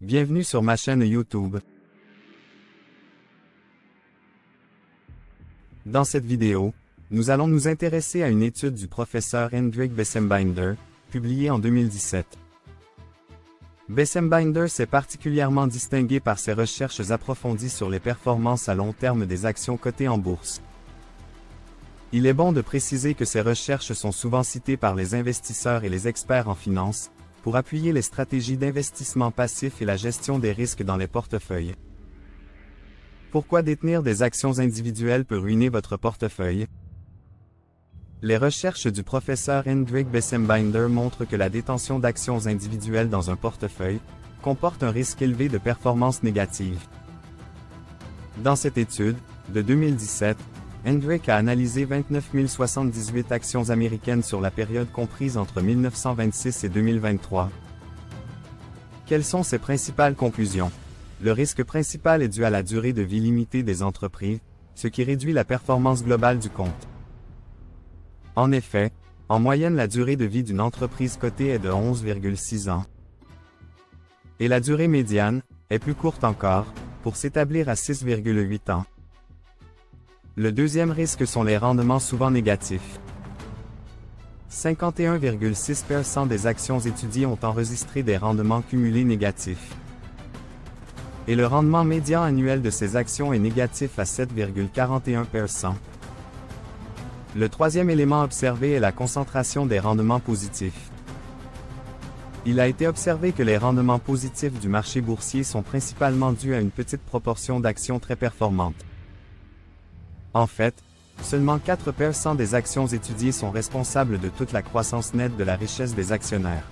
Bienvenue sur ma chaîne YouTube. Dans cette vidéo, nous allons nous intéresser à une étude du professeur Hendrik Bessembinder, publiée en 2017. Bessembinder s'est particulièrement distingué par ses recherches approfondies sur les performances à long terme des actions cotées en bourse. Il est bon de préciser que ces recherches sont souvent citées par les investisseurs et les experts en finance, pour appuyer les stratégies d'investissement passif et la gestion des risques dans les portefeuilles. Pourquoi détenir des actions individuelles peut ruiner votre portefeuille? Les recherches du professeur Hendrik Bessembinder montrent que la détention d'actions individuelles dans un portefeuille comporte un risque élevé de performance négative. Dans cette étude, de 2017, Hendrik a analysé 29 078 actions américaines sur la période comprise entre 1926 et 2023. Quelles sont ses principales conclusions? Le risque principal est dû à la durée de vie limitée des entreprises, ce qui réduit la performance globale du compte. En effet, en moyenne la durée de vie d'une entreprise cotée est de 11,6 ans. Et la durée médiane est plus courte encore, pour s'établir à 6,8 ans. Le deuxième risque sont les rendements souvent négatifs. 51,6% des actions étudiées ont enregistré des rendements cumulés négatifs. Et le rendement médian annuel de ces actions est négatif à 7,41%. Le troisième élément observé est la concentration des rendements positifs. Il a été observé que les rendements positifs du marché boursier sont principalement dus à une petite proportion d'actions très performantes. En fait, seulement 4% des actions étudiées sont responsables de toute la croissance nette de la richesse des actionnaires.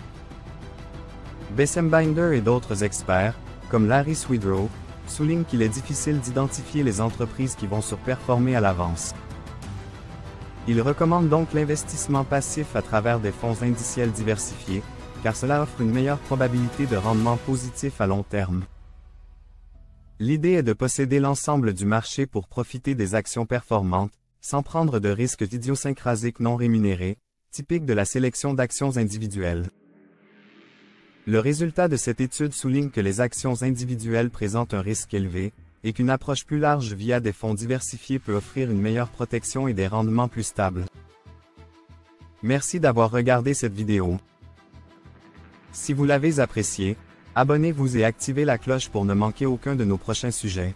Bessembinder et d'autres experts, comme Larry Swedroe, soulignent qu'il est difficile d'identifier les entreprises qui vont surperformer à l'avance. Il recommande donc l'investissement passif à travers des fonds indiciels diversifiés, car cela offre une meilleure probabilité de rendement positif à long terme. L'idée est de posséder l'ensemble du marché pour profiter des actions performantes, sans prendre de risques idiosyncrasiques non rémunérés, typiques de la sélection d'actions individuelles. Le résultat de cette étude souligne que les actions individuelles présentent un risque élevé, et qu'une approche plus large via des fonds diversifiés peut offrir une meilleure protection et des rendements plus stables. Merci d'avoir regardé cette vidéo. Si vous l'avez appréciée, abonnez-vous et activez la cloche pour ne manquer aucun de nos prochains sujets.